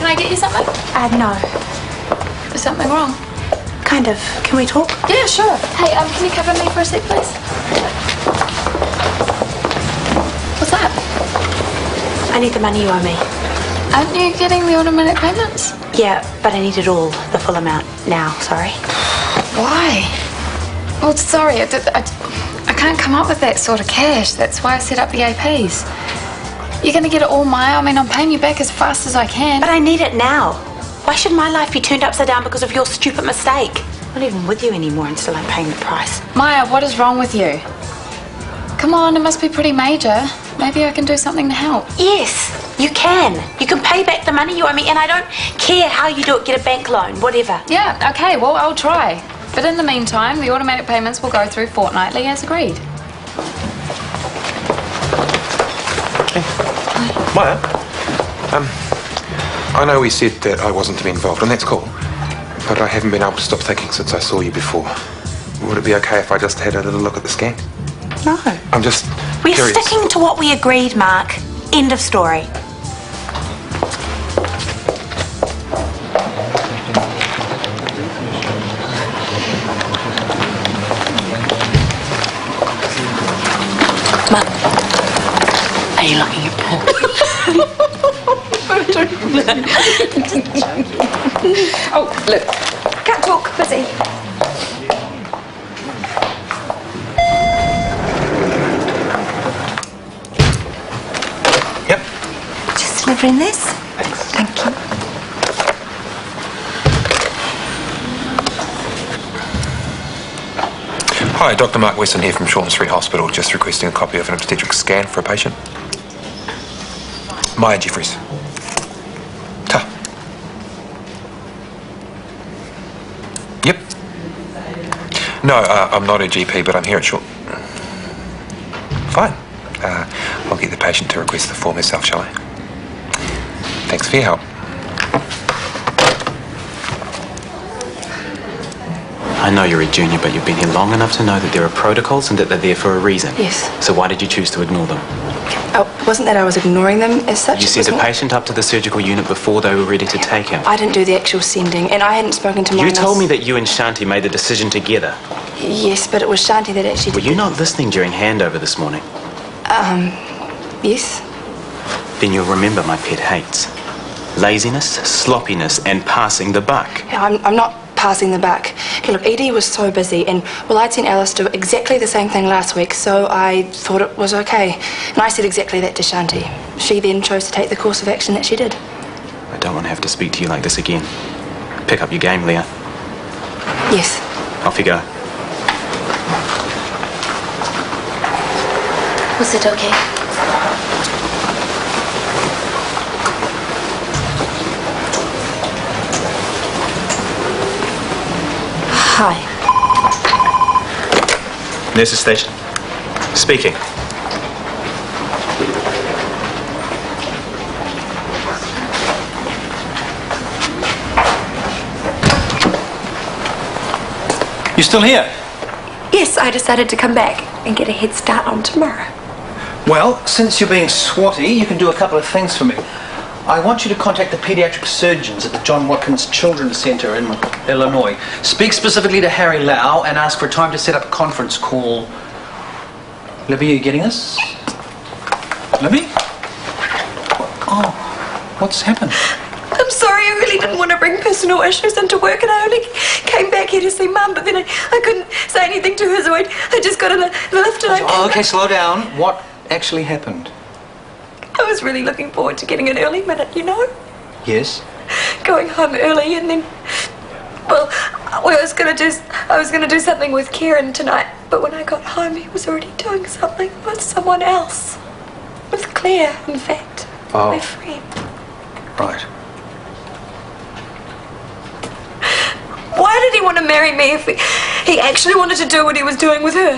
can I get you something? No. Is something wrong? Kind of. Can we talk? Yeah, sure. Hey, can you cover me for a sec, please? What's that? I need the money you owe me. Aren't you getting the automatic payments? Yeah, but I need it all, the full amount, now, sorry. Why? Well, sorry, I can't come up with that sort of cash. That's why I set up the APs. You're going to get it all, Maya. I mean, I'm paying you back as fast as I can. But I need it now. Why should my life be turned upside down because of your stupid mistake? I'm not even with you anymore and still I'm paying the price. Maya, what is wrong with you? Come on, it must be pretty major. Maybe I can do something to help. Yes, you can. You can pay back the money you owe me, and I don't care how you do it. Get a bank loan, whatever. Yeah, okay, well, I'll try. But in the meantime, the automatic payments will go through fortnightly as agreed. Hey. Maya, I know we said that I wasn't to be involved, and that's cool. But I haven't been able to stop thinking since I saw you before. Would it be okay if I just had a little look at the scan? No. I'm just We're curious. sticking to what we agreed, Mark. End of story. Mark, are you looking at Paul? Oh, look. Can't talk, busy. Yep. Just delivering this. Thanks. Thank you. Hi, Dr. Mark Weston here from Shortland Street Hospital, just requesting a copy of an obstetric scan for a patient. Maya Jeffries. Ta. Yep. No, I'm not a GP, but I'm here at Short. Fine. I'll get the patient to request the form herself, shall I? Thanks for your help. I know you're a junior, but you've been here long enough to know that there are protocols and that they're there for a reason. Yes. So why did you choose to ignore them? Oh, it wasn't that I was ignoring them as such. You sent a patient up to the surgical unit before they were ready to take him. I didn't do the actual sending, and I hadn't spoken to my You told me that you and Shanti made the decision together. Yes, but it was Shanti that actually... Were you not listening during handover this morning? Yes. Then you'll remember my pet hates. Laziness, sloppiness, and passing the buck. Yeah, I'm not passing the buck. Okay, look, Edie was so busy, and, well, I'd seen Alice do exactly the same thing last week, so I thought it was okay. And I said exactly that to Shanti. She then chose to take the course of action that she did. I don't want to have to speak to you like this again. Pick up your game, Leah. Yes. Off you go. Was it okay? Hi. Nurse's station. Speaking. You still here? Yes, I decided to come back and get a head start on tomorrow. Well, since you're being swotty, you can do a couple of things for me. I want you to contact the paediatric surgeons at the John Watkins Children's Centre in Illinois. Speak specifically to Harry Lau and ask for a time to set up a conference call. Libby, are you getting this? Libby? Oh, what's happened? I'm sorry, I really didn't want to bring personal issues into work, and I only came back here to see Mum, but then I couldn't say anything to her, so I just got in the lift and Oh, okay, slow down. What actually happened? I was really looking forward to getting an early minute, you know? Yes? Going home early, and then, well, I was gonna do something with Kieran tonight, but when I got home, he was already doing something with someone else. With Claire, in fact. Oh. My friend. Right. Why did he want to marry me if he actually wanted to do what he was doing with her?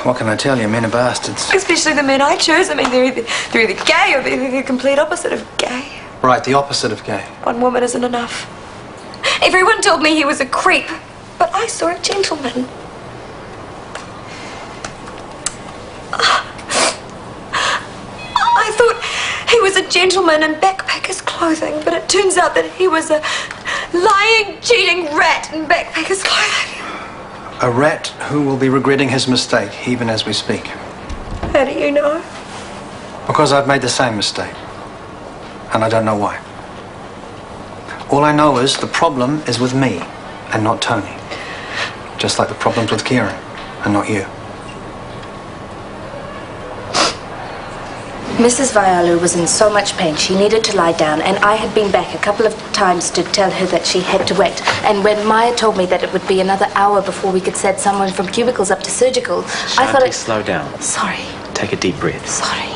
What can I tell you? Men are bastards. Especially the men I chose. I mean, they're either gay or they're the complete opposite of gay. Right, the opposite of gay. One woman isn't enough. Everyone told me he was a creep, but I saw a gentleman. I thought He was a gentleman in backpacker's clothing, but it turns out that he was a lying, cheating rat in backpacker's clothing. A rat who will be regretting his mistake, even as we speak. How do you know? Because I've made the same mistake. And I don't know why. All I know is the problem is with me and not Tony. Just like the problem's with Kieran and not you. Mrs. Vaialu was in so much pain she needed to lie down, and I had been back a couple of times to tell her that she had to wait. And when Maya told me that it would be another hour before we could send someone from cubicles up to surgical, I thought it... Slow down. Sorry. Take a deep breath. Sorry.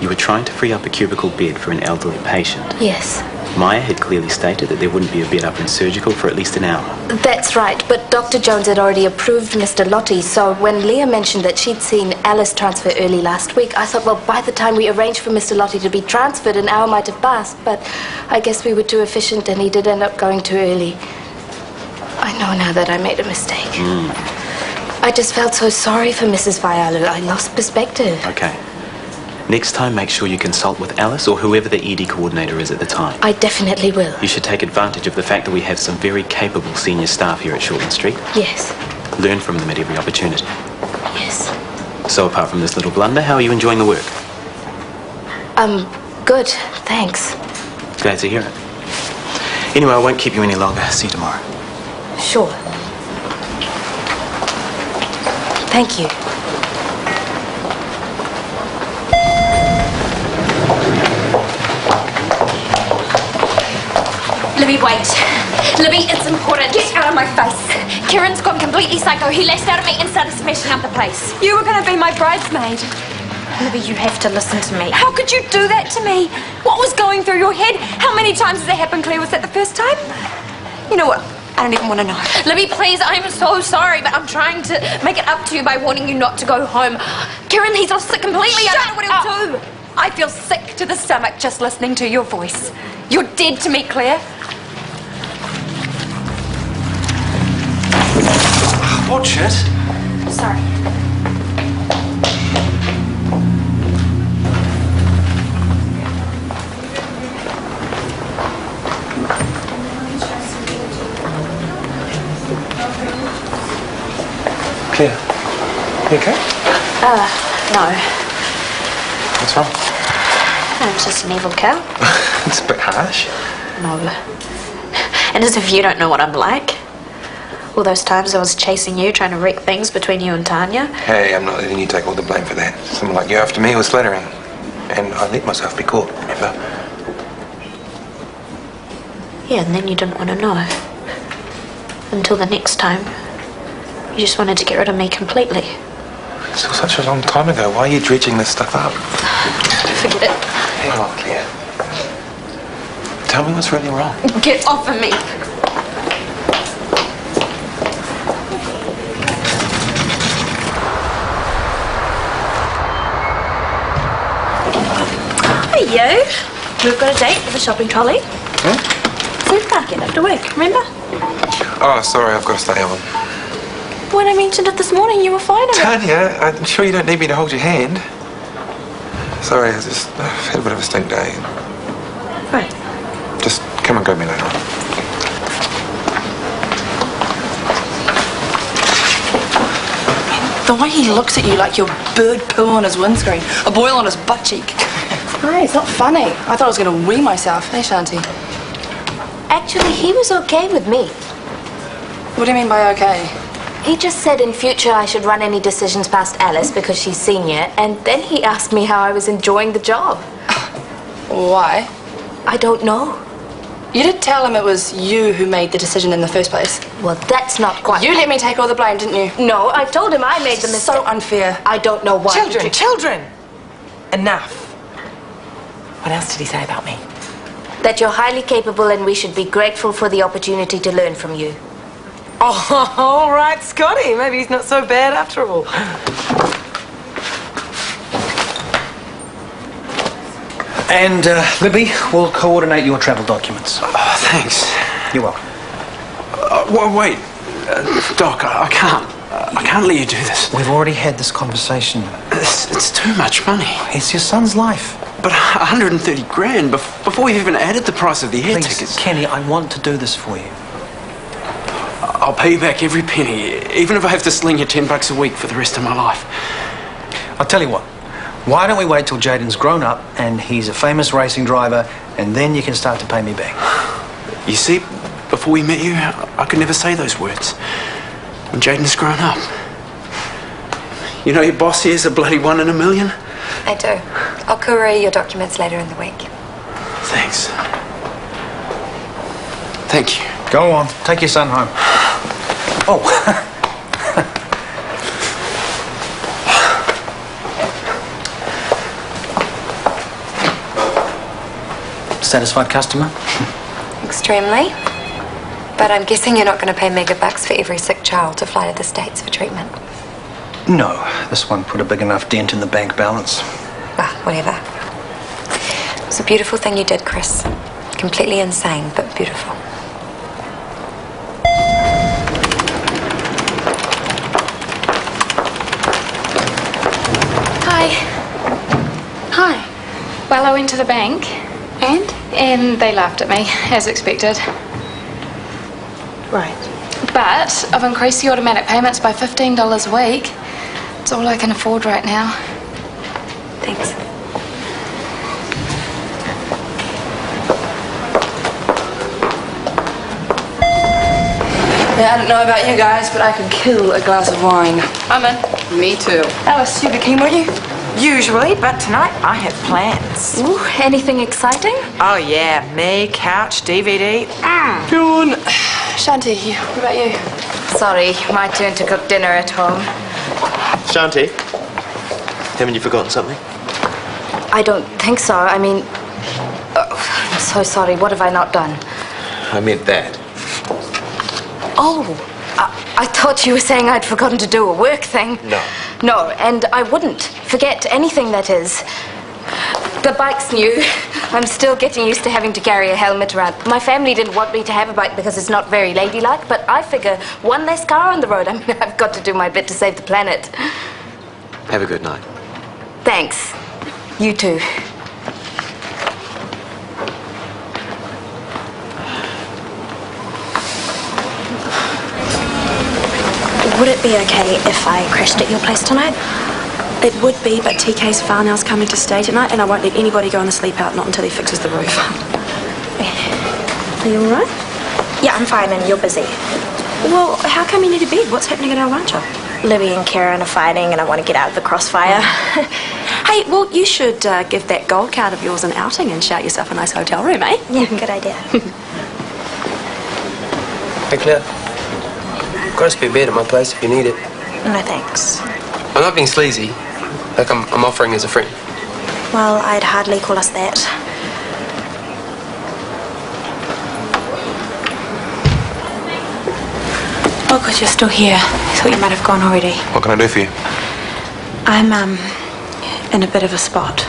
You were trying to free up a cubicle bed for an elderly patient. Yes. Maya had clearly stated that there wouldn't be a bed up in surgical for at least an hour. That's right, but Dr. Jones had already approved Mr. Lottie, so when Leah mentioned that she'd seen Alice transfer early last week, I thought, well, by the time we arranged for Mr. Lottie to be transferred, an hour might have passed, but I guess we were too efficient and he did end up going too early. I know now that I made a mistake. I just felt so sorry for Mrs. Vaialu. I lost perspective. Okay. Next time, make sure you consult with Alice or whoever the ED coordinator is at the time. I definitely will. You should take advantage of the fact that we have some very capable senior staff here at Shortland Street. Yes. Learn from them at every opportunity. Yes. So apart from this little blunder, how are you enjoying the work? Good, thanks. Glad to hear it. Anyway, I won't keep you any longer. See you tomorrow. Sure. Thank you. Libby, wait. Libby, it's important. Get out of my face. Kieran's gone completely psycho. He lashed out at me and started smashing up the place. You were going to be my bridesmaid. Libby, you have to listen to me. How could you do that to me? What was going through your head? How many times has that happened, Claire? Was that the first time? You know what? I don't even want to know. Libby, please, I'm so sorry, but I'm trying to make it up to you by warning you not to go home. Kieran, he's lost it completely. I don't know what he'll do. I feel sick to the stomach just listening to your voice. You're dead to me, Claire. Watch it. Sorry. Claire, you okay? No. What's wrong? I'm just an evil cow. It's a bit harsh. No. And as if you don't know what I'm like. All those times I was chasing you, trying to wreck things between you and Tanya. Hey, I'm not letting you take all the blame for that. Someone like you after me was flattering. And I let myself be caught, remember? Yeah, and then you didn't want to know. Until the next time. You just wanted to get rid of me completely. It's all such a long time ago. Why are you dredging this stuff up? Forget it. Hang on, Claire. Tell me what's really wrong. Get off of me. Hey, you. We've got a date for the shopping trolley. Supermarket after work, remember? Oh, sorry, I've got to stay on. When I mentioned it this morning, you were fine with it. Tanya, I'm sure you don't need me to hold your hand. Sorry, I've had a bit of a stink day. Right. Just come and grab me later on. The way he looks at you like you're bird poo on his windscreen, a boil on his butt cheek. Hey, it's not funny. I thought I was going to wee myself. Hey, Shanti. Actually, he was okay with me. What do you mean by okay? He just said in future I should run any decisions past Alice because she's senior, and then he asked me how I was enjoying the job. Why? I don't know. You did tell him it was you who made the decision in the first place. Well, that's not quite... You let me take all the blame, didn't you? No, I told him I made the mistake. So unfair. I don't know why. Children! Enough. What else did he say about me? That you're highly capable and we should be grateful for the opportunity to learn from you. Oh, all right, Scotty. Maybe he's not so bad after all. And, Libby, we'll coordinate your travel documents. Oh, thanks. You're welcome. Wait. Doc, I can't. I can't let you do this. We've already had this conversation. It's too much money. It's your son's life. But 130 grand before we've even added the price of the air Please, tickets. Kenny, I want to do this for you. I'll pay you back every penny, even if I have to sling you $10 a week for the rest of my life. I'll tell you what. Why don't we wait till Jaden's grown up and he's a famous racing driver, and then you can start to pay me back. You see, before we met you, I could never say those words. When Jaden's grown up. You know your boss here's a bloody 1 in a million? I do. I'll courier your documents later in the week. Thanks. Thank you. Go on, take your son home. Oh. Satisfied customer? Extremely. But I'm guessing you're not going to pay mega bucks for every sick child to fly to the States for treatment. No, this one put a big enough dent in the bank balance. Ah, whatever. It was a beautiful thing you did, Chris. Completely insane, but beautiful. Hi. Hi. Well, I went to the bank. And they laughed at me, as expected. Right. But I've increased the automatic payments by $15 a week. It's all I can afford right now. Thanks. Yeah, I don't know about you guys, but I could kill a glass of wine. I'm in. Me too. Alice, you'd be keen, would you? Usually, but tonight I have plans. Ooh, anything exciting? Oh yeah, me, couch, DVD. Dawn. Shanti, what about you? Sorry, my turn to cook dinner at home. Shanti, haven't you forgotten something? I don't think so. I mean, I'm so sorry. What have I not done? I meant that. Oh, I thought you were saying I'd forgotten to do a work thing. No. No, and I wouldn't forget anything that is. The bike's new. I'm still getting used to having to carry a helmet around. My family didn't want me to have a bike because it's not very ladylike, but I figure one less car on the road. I mean, I've got to do my bit to save the planet. Have a good night. Thanks. You too. Would it be okay if I crashed at your place tonight? It would be, but TK's Farnell's coming to stay tonight, and I won't let anybody go on the sleep out, not until he fixes the roof. Are you all right? Yeah, I'm fine, and you're busy. Well, how come you need a bed? What's happening at our luncher? Libby and Karen are fighting, and I want to get out of the crossfire. Hey, well, you should give that gold card of yours an outing and shout yourself a nice hotel room, eh? Yeah, good idea. Hey, Claire. Got a spare bed at my place if you need it. No, thanks. I'm not being sleazy. Like, I'm offering as a friend. Well, I'd hardly call us that. Oh, good, you're still here. I thought you might have gone already. What can I do for you? I'm, in a bit of a spot.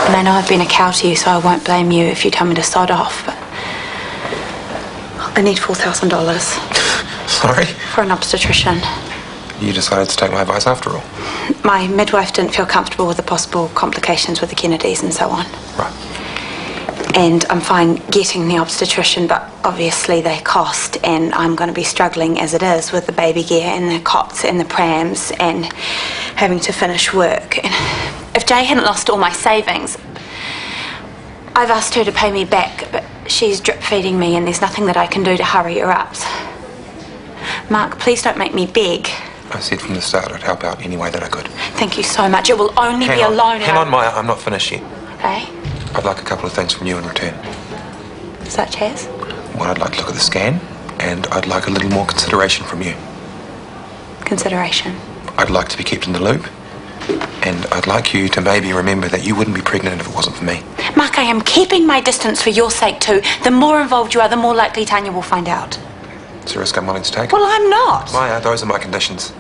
And I know I've been a cow to you, so I won't blame you if you tell me to sod off, but I need $4,000. Sorry? For an obstetrician. You decided to take my advice after all. My midwife didn't feel comfortable with the possible complications with the Kennedys and so on. Right. And I'm fine getting the obstetrician, but obviously they cost, and I'm going to be struggling as it is with the baby gear and the cots and the prams and having to finish work. And if Jay hadn't lost all my savings, I've asked her to pay me back, but she's drip feeding me and there's nothing that I can do to hurry her up. Mark, please don't make me beg. I said from the start I'd help out any way that I could. Thank you so much. It will only be a loan. Hang on, Maya. I'm not finished yet. Okay. I'd like a couple of things from you in return. Such as? Well, I'd like to look at the scan, and I'd like a little more consideration from you. Consideration? I'd like to be kept in the loop, and I'd like you to maybe remember that you wouldn't be pregnant if it wasn't for me. Mark, I am keeping my distance for your sake too. The more involved you are, the more likely Tanya will find out. It's a risk I'm willing to take. Well, I'm not. Maya, those are my conditions.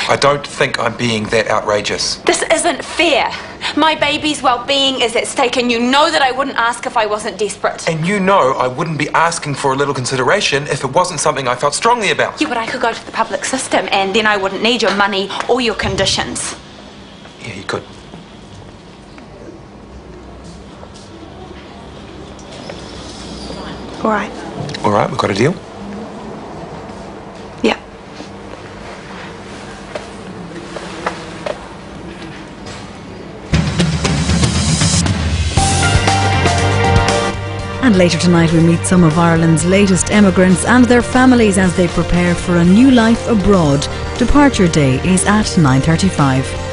I don't think I'm being that outrageous. This isn't fair. My baby's well-being is at stake, and you know that I wouldn't ask if I wasn't desperate. And you know I wouldn't be asking for a little consideration if it wasn't something I felt strongly about. Yeah, but I could go to the public system, and then I wouldn't need your money or your conditions. Yeah, you could. All right. All right, we've got a deal? Yeah. And later tonight we meet some of Ireland's latest emigrants and their families as they prepare for a new life abroad. Departure day is at 9:35.